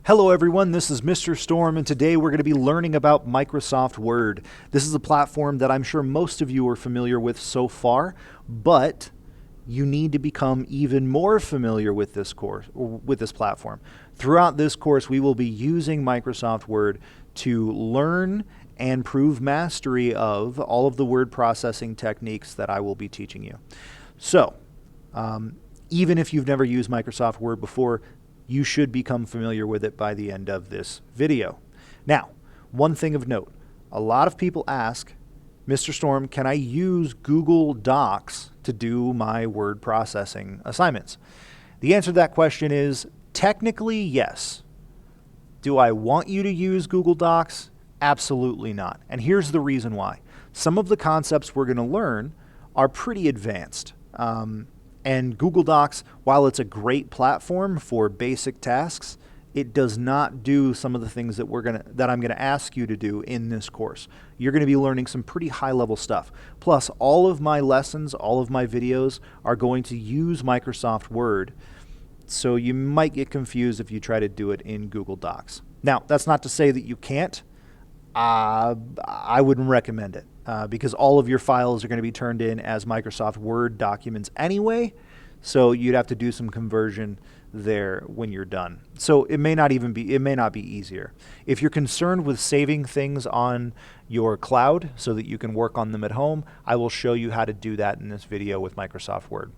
Hello everyone, this is Mr. Storm, and today we're going to be learning about Microsoft Word. This is a platform that I'm sure most of you are familiar with so far, but you need to become even more familiar with this platform. Throughout this course, we will be using Microsoft Word to learn and prove mastery of all of the word processing techniques that I will be teaching you. So, even if you've never used Microsoft Word before, you should become familiar with it by the end of this video. Now, one thing of note, a lot of people ask, Mr. Storm, can I use Google Docs to do my word processing assignments? The answer to that question is technically yes. Do I want you to use Google Docs? Absolutely not. And here's the reason why. Some of the concepts we're going to learn are pretty advanced. And Google Docs, while it's a great platform for basic tasks, it does not do some of the things that I'm going to ask you to do in this course. You're going to be learning some pretty high-level stuff. Plus, all of my lessons, all of my videos are going to use Microsoft Word, so you might get confused if you try to do it in Google Docs. Now, that's not to say that you can't. I wouldn't recommend it because all of your files are going to be turned in as Microsoft Word documents anyway, so you'd have to do some conversion there when you're done. So it may not be easier. If you're concerned with saving things on your cloud so that you can work on them at home, I will show you how to do that in this video with Microsoft Word.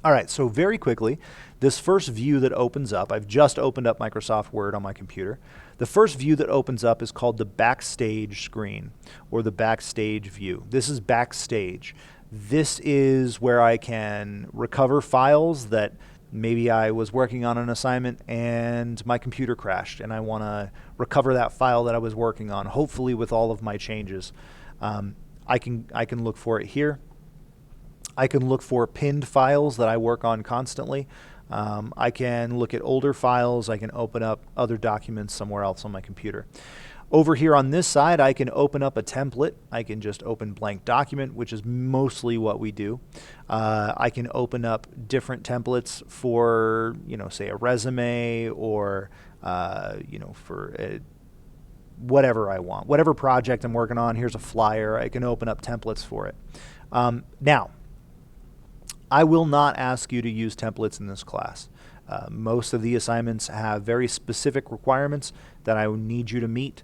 All right, so very quickly, this first view that opens up, I've just opened up Microsoft Word on my computer. The first view that opens up is called the Backstage screen, or the Backstage View. This is Backstage. This is where I can recover files that maybe I was working on an assignment and my computer crashed, and I want to recover that file that I was working on, hopefully with all of my changes. I can look for it here. I can look for pinned files that I work on constantly. I can look at older files. I can open up other documents somewhere else on my computer. Over here on this side, I can open up a template. I can just open blank document, which is mostly what we do. I can open up different templates for, say a resume or, for whatever I want. Whatever project I'm working on, here's a flyer. I can open up templates for it. Now, I will not ask you to use templates in this class. Most of the assignments have very specific requirements that I need you to meet.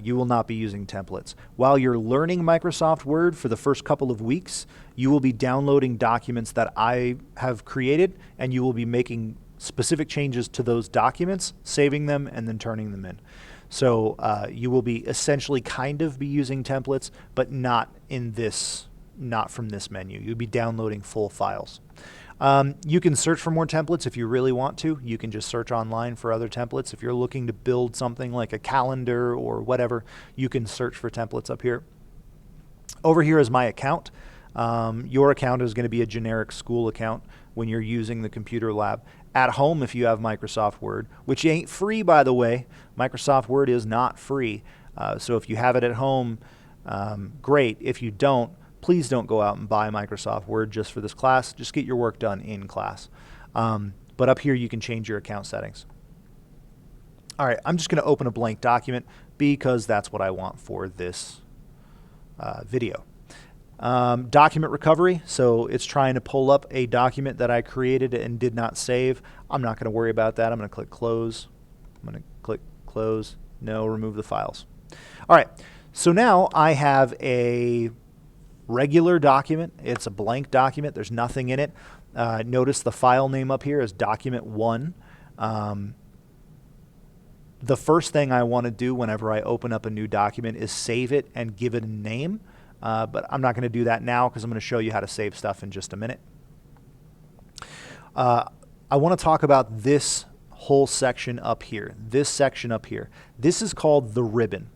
You will not be using templates. While you're learning Microsoft Word for the first couple of weeks, you will be downloading documents that I have created, and you will be making specific changes to those documents, saving them, and then turning them in. So you will be essentially kind of be using templates, but not from this menu. You'll be downloading full files. You can search for more templates if you really want to. You can just search online for other templates. If you're looking to build something like a calendar or whatever, you can search for templates up here. Over here is my account. Your account is going to be a generic school account when you're using the computer lab. At home, if you have Microsoft Word, which ain't free, by the way, Microsoft Word is not free. So if you have it at home, great. If you don't, please don't go out and buy Microsoft Word just for this class. Just get your work done in class. But up here, you can change your account settings. All right, I'm just going to open a blank document because that's what I want for this video. Document recovery, so it's trying to pull up a document that I created and did not save. I'm not going to worry about that. I'm going to click close. I'm going to click close. No, remove the files. All right, so now I have a regular document. It's a blank document. There's nothing in it. Notice the file name up here is document 1. The first thing I want to do whenever I open up a new document is save it and give it a name. But I'm not going to do that now because I'm going to show you how to save stuff in just a minute. I want to talk about this whole section up here. This section up here. This is called the ribbon.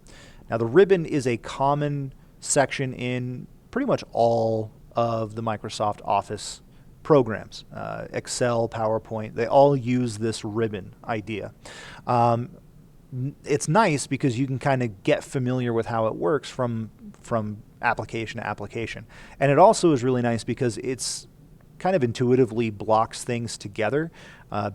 Now, the ribbon is a common section in pretty much all of the Microsoft Office programs. Excel, PowerPoint, they all use this ribbon idea. It's nice because you can kind of get familiar with how it works from application to application. And it also is really nice because it's kind of intuitively blocks things together.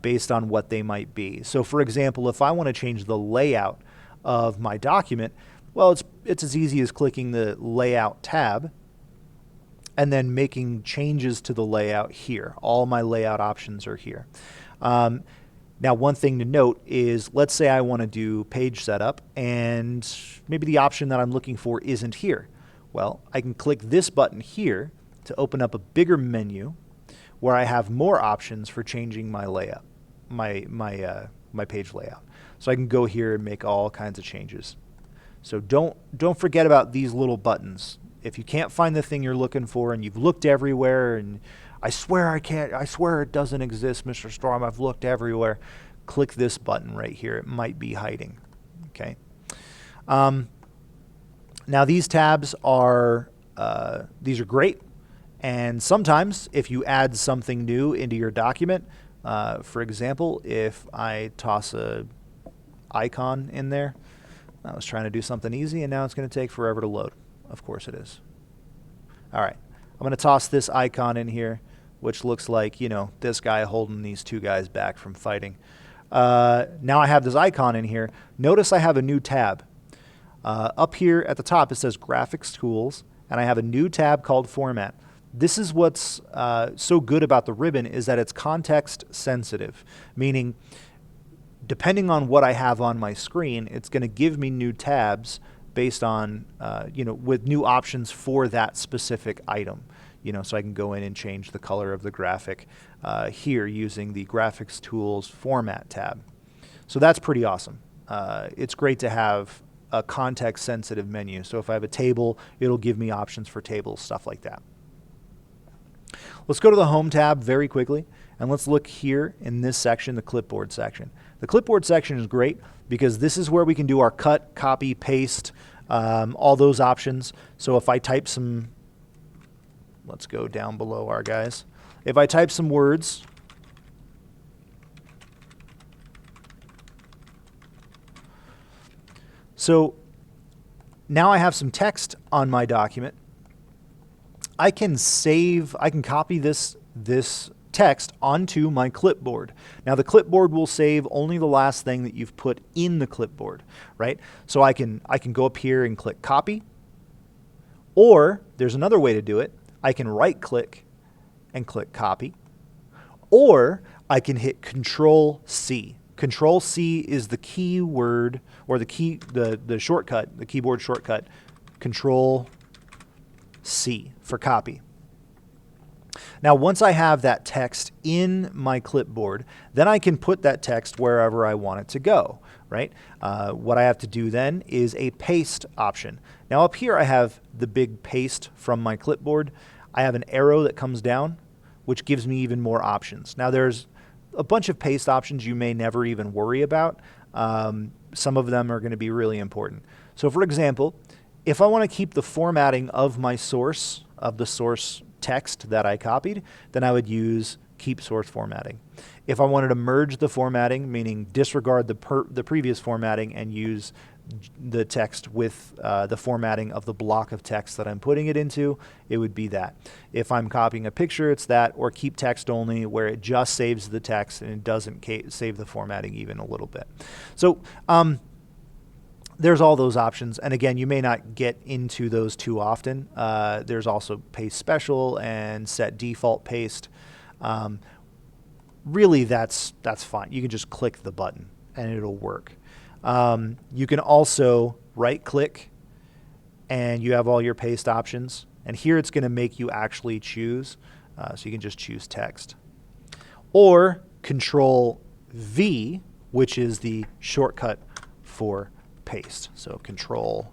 based on what they might be. So for example, if I want to change the layout of my document, well, it's as easy as clicking the Layout tab and then making changes to the layout here. All my layout options are here. Now, one thing to note is, let's say I want to do page setup and maybe the option that I'm looking for isn't here. Well, I can click this button here to open up a bigger menu where I have more options for changing my layout, my page layout. So I can go here and make all kinds of changes. So don't forget about these little buttons. If you can't find the thing you're looking for and you've looked everywhere and I swear it doesn't exist, Mr. Storm, I've looked everywhere, click this button right here. It might be hiding. Okay. Now these tabs are great, and sometimes if you add something new into your document, for example, if I toss a icon in there, I was trying to do something easy and now it's going to take forever to load. Of course it is. All right, I'm going to toss this icon in here, which looks like, you know, this guy holding these two guys back from fighting. Now I have this icon in here. Notice I have a new tab. Up here at the top it says Graphics Tools, and I have a new tab called Format. This is what's so good about the ribbon, is that it's context sensitive, meaning depending on what I have on my screen, it's going to give me new tabs based on, with new options for that specific item. So I can go in and change the color of the graphic here using the Graphics Tools Format tab. So that's pretty awesome. It's great to have a context-sensitive menu. So if I have a table, it'll give me options for tables, stuff like that. Let's go to the Home tab very quickly, and let's look here in this section, the Clipboard section. The Clipboard section is great because this is where we can do our cut, copy, paste, all those options. So if I type some, let's go down below our guys. If I type some words, so now I have some text on my document. I can copy this text onto my clipboard. Now the clipboard will save only the last thing that you've put in the clipboard, right? So I can go up here and click copy, or there's another way to do it. I can right click and click copy, or I can hit Control C. Control C is the keyword, or the shortcut, the keyboard shortcut, Control C for copy. Now once I have that text in my clipboard, then I can put that text wherever I want it to go, right? What I have to do then is a paste option. Now up here I have the big paste from my clipboard. I have an arrow that comes down, which gives me even more options. Now there's a bunch of paste options you may never even worry about. Some of them are going to be really important. So for example, if I want to keep the formatting of my source, of the source text that I copied, then I would use keep source formatting. If I wanted to merge the formatting, meaning disregard the previous formatting and use the text with the formatting of the block of text that I'm putting it into, it would be that. If I'm copying a picture, it's that, or keep text only, where it just saves the text and it doesn't save the formatting even a little bit. So there's all those options, and again, you may not get into those too often. There's also paste special and set default paste. Really, that's fine. You can just click the button and it'll work. You can also right click and you have all your paste options, and here it's going to make you actually choose, so you can just choose text, or Control V, which is the shortcut for paste. So Control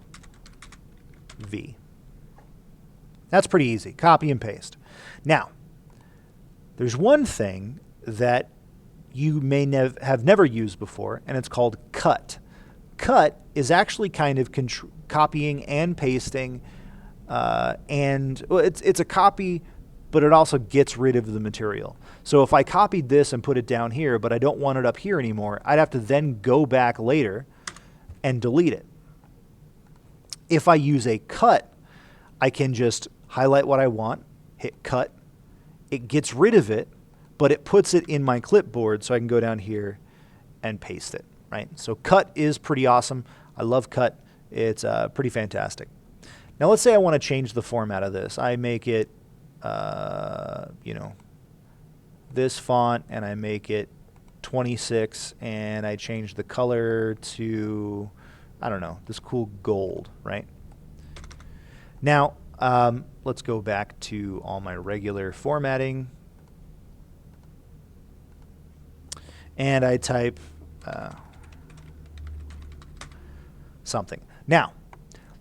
V. That's pretty easy. Copy and paste. Now, there's one thing that you may have never used before, and it's called cut. Cut is actually kind of copying and pasting, and well, it's a copy, but it also gets rid of the material. So if I copied this and put it down here, but I don't want it up here anymore, I'd have to then go back later and delete it. If I use a cut, I can just highlight what I want, hit cut. It gets rid of it, but it puts it in my clipboard so I can go down here and paste it, right? So cut is pretty awesome. I love cut. It's pretty fantastic. Now let's say I want to change the format of this. I make it, you know, this font, and I make it 26, and I change the color to, I don't know, this cool gold, right? Now, let's go back to all my regular formatting. And I type something. Now,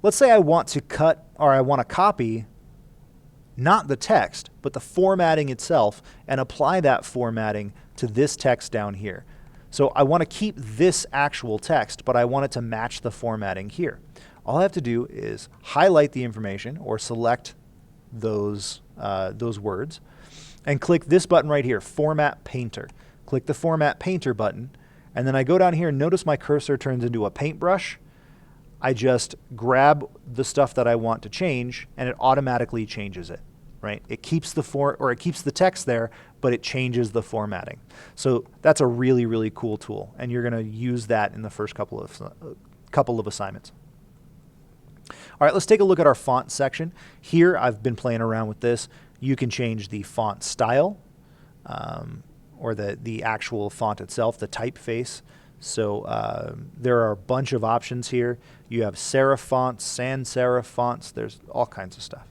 let's say I want to cut, or I want to copy not the text, but the formatting itself, and apply that formatting to this text down here. So I want to keep this actual text, but I want it to match the formatting here. All I have to do is highlight the information or select those words and click this button right here, Format Painter. Click the Format Painter button, and then I go down here and notice my cursor turns into a paintbrush. I just grab the stuff that I want to change, and it automatically changes it, right? It keeps the text there, but it changes the formatting. So that's a really, really cool tool, and you're going to use that in the first couple of assignments. All right, let's take a look at our font section. Here, I've been playing around with this. You can change the font style, or the actual font itself, the typeface. So there are a bunch of options here. You have serif fonts, sans serif fonts. There's all kinds of stuff.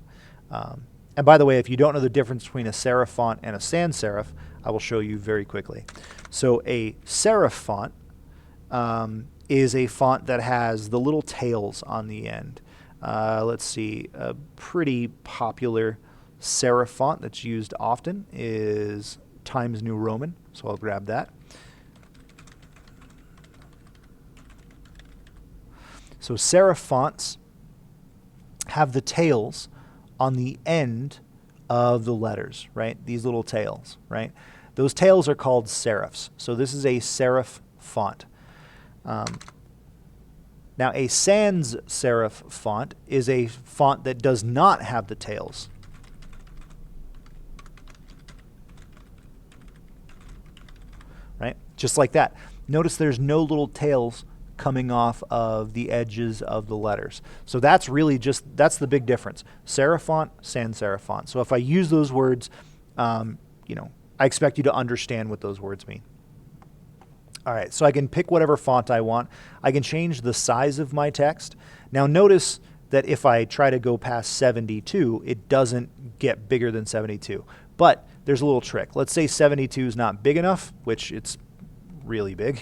And by the way, if you don't know the difference between a serif font and a sans serif, I will show you very quickly. So a serif font is a font that has the little tails on the end. Let's see, a pretty popular serif font that's used often is Times New Roman, so I'll grab that. So serif fonts have the tails on the end of the letters, right? These little tails, right? Those tails are called serifs. So this is a serif font. Now a sans serif font is a font that does not have the tails. Right? Just like that. Notice there's no little tails coming off of the edges of the letters. So that's really that's the big difference. Serif font, sans serif font. So if I use those words, you know, I expect you to understand what those words mean. All right, so I can pick whatever font I want. I can change the size of my text. Now notice that if I try to go past 72, it doesn't get bigger than 72. But there's a little trick. Let's say 72 is not big enough, which it's really big.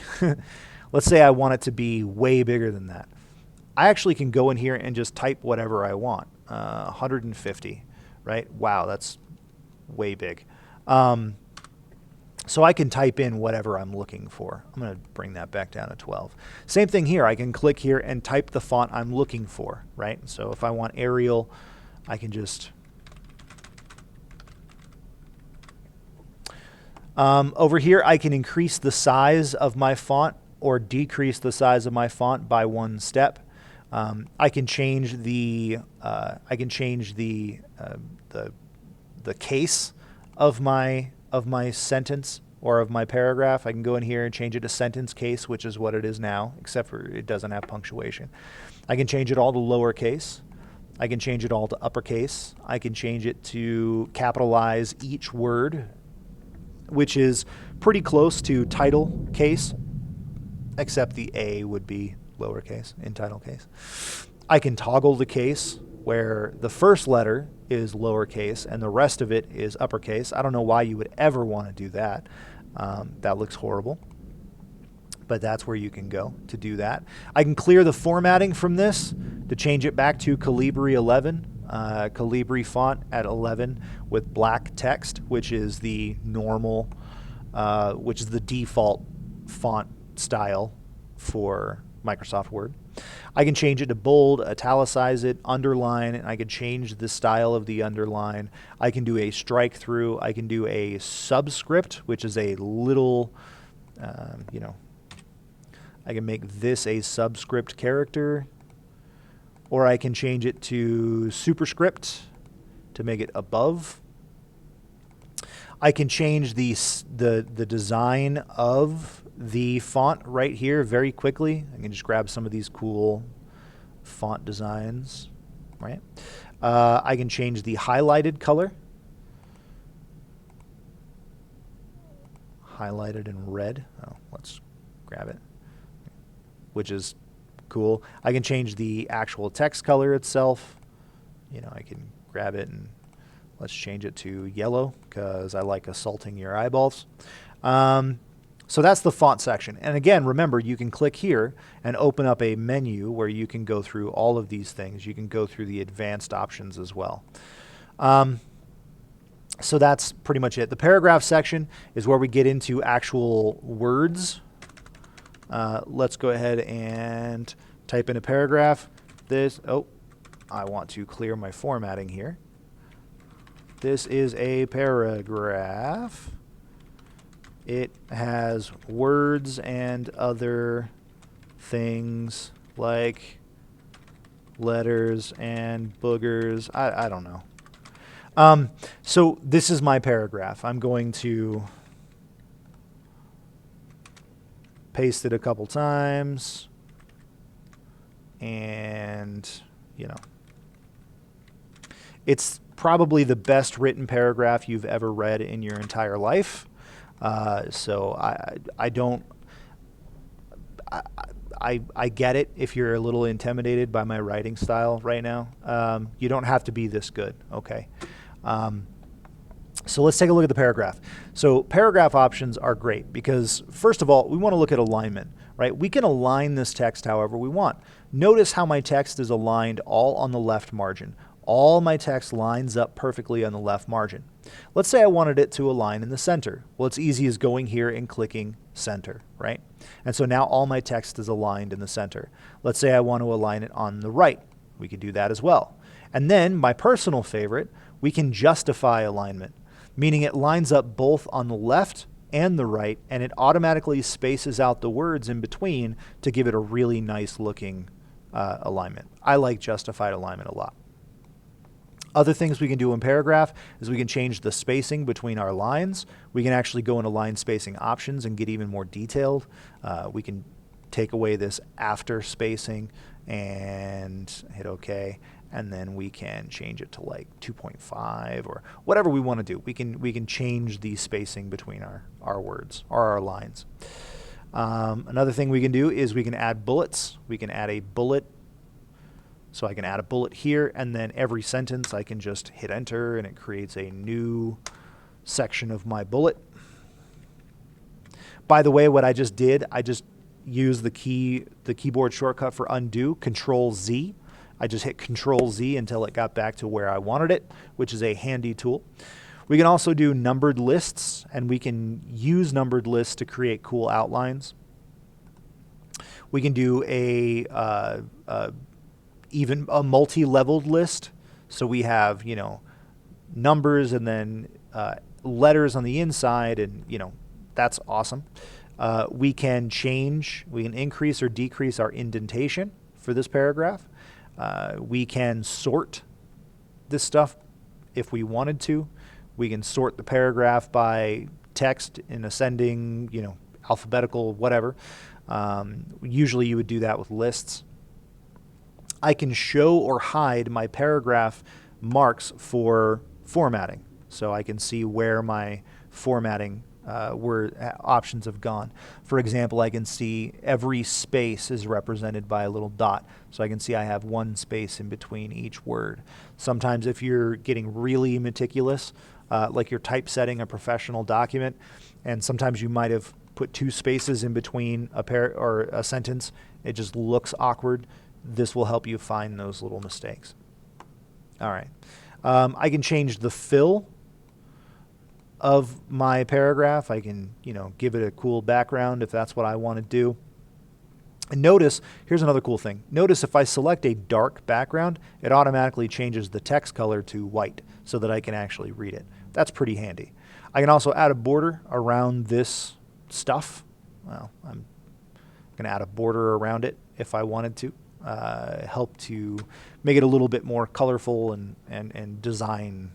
Let's say I want it to be way bigger than that. I actually can go in here and just type whatever I want. 150, right? Wow, that's way big. So I can type in whatever I'm looking for. I'm going to bring that back down to 12. Same thing here. I can click here and type the font I'm looking for, right? So if I want Arial, I can just... over here, I can increase the size of my font or decrease the size of my font by one step. I can change the case of my sentence or of my paragraph. I can go in here and change it to sentence case, which is what it is now, except for it doesn't have punctuation. I can change it all to lowercase. I can change it all to uppercase. I can change it to capitalize each word, which is pretty close to title case, except the A would be lowercase in title case. I can toggle the case where the first letter is lowercase and the rest of it is uppercase. I don't know why you would ever want to do that. That looks horrible. But that's where you can go to do that. I can clear the formatting from this to change it back to Calibri 11. Calibri font at 11 with black text, which is the normal, which is the default font style for Microsoft Word. I can change it to bold, italicize it, underline, and I can change the style of the underline. I can do a strike through. I can do a subscript, which is a little, you know, I can make this a subscript character, or I can change it to superscript to make it above. I can change the design of the font right here very quickly. I can just grab some of these cool font designs, right? I can change the highlighted color. Highlighted in red. Oh, let's grab it, which is cool. I can change the actual text color itself. You know, I can grab it and let's change it to yellow because I like assaulting your eyeballs. So that's the font section. And again, remember, you can click here and open up a menu where you can go through all of these things. You can go through the advanced options as well. So that's pretty much it. The paragraph section is where we get into actual words. Let's go ahead and type in a paragraph. I want to clear my formatting here. This is a paragraph. It has words and other things like letters and boogers. I don't know. So this is my paragraph. I'm going to paste it a couple times and, you know, it's probably the best written paragraph you've ever read in your entire life. So I get it if you're a little intimidated by my writing style right now. You don't have to be this good, okay? So let's take a look at the paragraph. So paragraph options are great because, first of all, we want to look at alignment, right? We can align this text however we want. Notice how my text is aligned all on the left margin. All my text lines up perfectly on the left margin. Let's say I wanted it to align in the center. Well, it's easy as going here and clicking center, right? And so now all my text is aligned in the center. Let's say I want to align it on the right. We can do that as well. And then my personal favorite, we can justify alignment, meaning it lines up both on the left and the right, and it automatically spaces out the words in between to give it a really nice looking alignment. I like justified alignment a lot. Other things we can do in paragraph is we can change the spacing between our lines. We can actually go into line spacing options and get even more detailed. We can take away this after spacing and hit OK. And then we can change it to like 2.5 or whatever we want to do. We can change the spacing between our words or our lines. Another thing we can do is we can add bullets. We can add a bullet. So I can add a bullet here, and then every sentence I can just hit enter, and it creates a new section of my bullet. By the way, what I just did, I just used the keyboard shortcut for undo, Control Z. I just hit Control Z until it got back to where I wanted it, which is a handy tool. We can also do numbered lists, and we can use numbered lists to create cool outlines. We can do even a multi-leveled list. So we have, you know, numbers and then letters on the inside, and, you know, that's awesome. We can increase or decrease our indentation for this paragraph. We can sort this stuff if we wanted to. We can sort the paragraph by text in ascending, you know, alphabetical, whatever. Usually you would do that with lists. I can show or hide my paragraph marks for formatting. So I can see where my formatting options have gone. For example, I can see every space is represented by a little dot. So I can see I have one space in between each word. Sometimes if you're getting really meticulous, like you're typesetting a professional document, and sometimes you might have put two spaces in between a sentence, it just looks awkward. This will help you find those little mistakes. All right. I can change the fill of my paragraph. I can, you know, give it a cool background if that's what I want to do. And notice, here's another cool thing. Notice if I select a dark background, it automatically changes the text color to white so that I can actually read it. That's pretty handy. I can also add a border around this stuff. Well, I'm going to add a border around it if I wanted to. Help to make it a little bit more colorful and design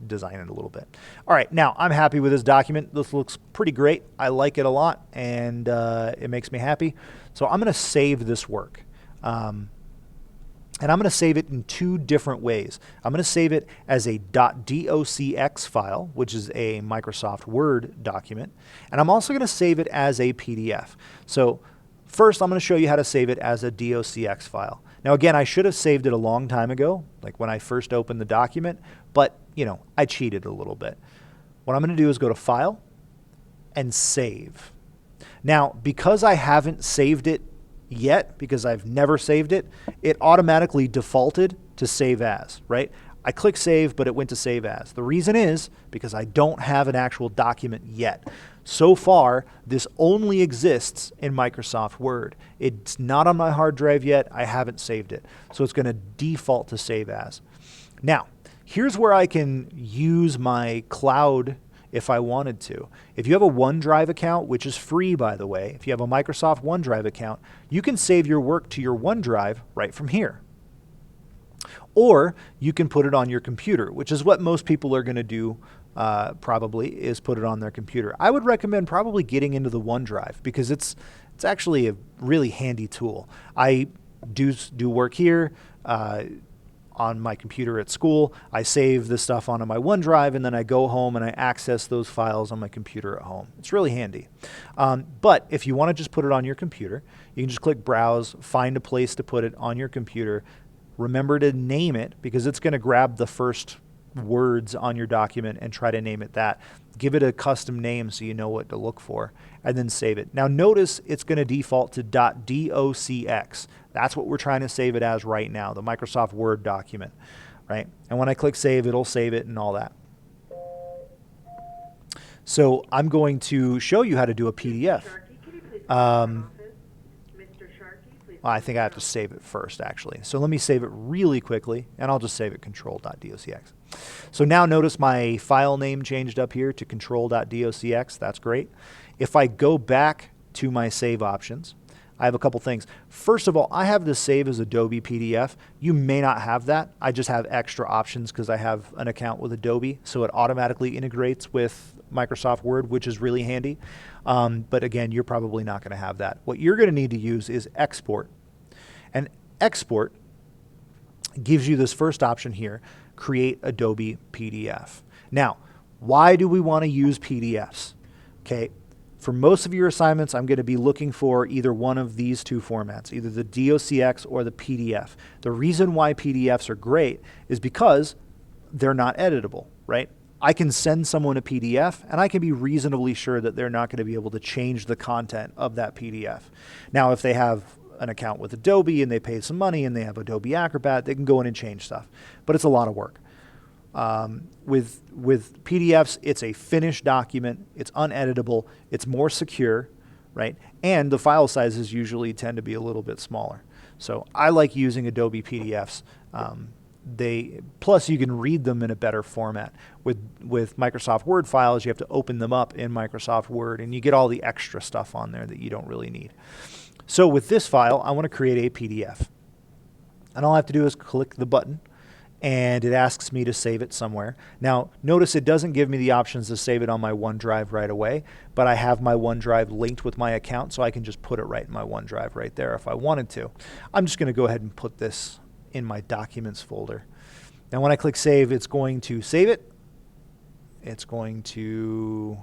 design it a little bit. All right, now I'm happy with this document. This looks pretty great. I like it a lot, and it makes me happy. So I'm going to save this work. And I'm going to save it in two different ways. I'm going to save it as a .docx file, which is a Microsoft Word document. And I'm also going to save it as a PDF. So first, I'm going to show you how to save it as a docx file. Now, again, I should have saved it a long time ago, like when I first opened the document, but, you know, I cheated a little bit. What I'm going to do is go to File and Save. Now, because I haven't saved it yet, because I've never saved it, it automatically defaulted to Save As, right? I click Save, but it went to Save As. The reason is because I don't have an actual document yet. So far, this only exists in Microsoft Word. It's not on my hard drive yet. I haven't saved it. So it's going to default to Save As. Now, here's where I can use my cloud if I wanted to. If you have a OneDrive account, which is free, by the way, if you have a Microsoft OneDrive account, you can save your work to your OneDrive right from here. Or you can put it on your computer, which is what most people are going to do probably, is put it on their computer. I would recommend probably getting into the OneDrive because it's actually a really handy tool. I do work here on my computer at school. I save the stuff onto my OneDrive, and then I go home and I access those files on my computer at home. It's really handy. But if you want to just put it on your computer, you can just click Browse, find a place to put it on your computer. Remember to name it, because it's going to grab the first words on your document and try to name it that. Give it a custom name so you know what to look for, and then save it. Now notice it's going to default to .docx. That's what we're trying to save it as right now, the Microsoft Word document, right? And when I click Save, it'll save it and all that. So I'm going to show you how to do a PDF. Well, I think I have to save it first, actually. So let me save it really quickly, and I'll just save it control.docx. So now notice my file name changed up here to control.docx. That's great. If I go back to my save options, I have a couple things. First of all, I have this save as Adobe PDF. You may not have that. I just have extra options because I have an account with Adobe, so it automatically integrates with Microsoft Word, which is really handy. But again, you're probably not going to have that. What you're going to need to use is export. And export gives you this first option here, create Adobe PDF. Now, why do we want to use PDFs? Okay, for most of your assignments, I'm going to be looking for either one of these two formats, either the docx or the PDF. The reason why PDFs are great is because they're not editable, right? I can send someone a PDF and I can be reasonably sure that they're not going to be able to change the content of that PDF. Now, if they have an account with Adobe and they pay some money and they have Adobe Acrobat, they can go in and change stuff, but it's a lot of work. With PDFs, it's a finished document, it's uneditable, it's more secure, right? And the file sizes usually tend to be a little bit smaller. So I like using Adobe PDFs. Plus you can read them in a better format. With Microsoft Word files, you have to open them up in Microsoft Word, and you get all the extra stuff on there that you don't really need. So with this file, I want to create a PDF. And all I have to do is click the button, and it asks me to save it somewhere. Now, notice it doesn't give me the options to save it on my OneDrive right away, but I have my OneDrive linked with my account, so I can just put it right in my OneDrive right there if I wanted to. I'm just going to go ahead and put this in my Documents folder. Now, when I click Save, it's going to save it. It's going to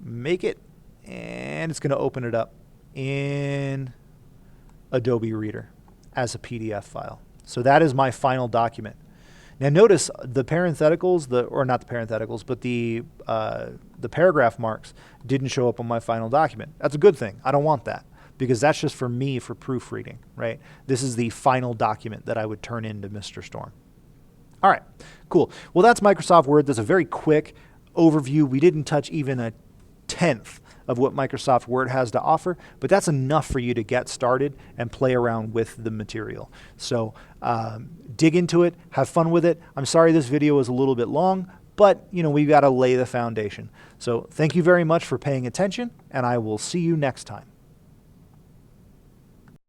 make it, and it's going to open it up in Adobe Reader as a PDF file. So that is my final document. Now notice the parentheticals, or not the parentheticals, but the paragraph marks didn't show up on my final document. That's a good thing. I don't want that, because that's just for me for proofreading, right? This is the final document that I would turn into Mr. Storm. All right, cool. Well, that's Microsoft Word. That's a very quick overview. We didn't touch even a tenth of what Microsoft Word has to offer, but that's enough for you to get started and play around with the material. So dig into it, have fun with it. I'm sorry this video was a little bit long, but you know, we've got to lay the foundation. So thank you very much for paying attention, and I will see you next time.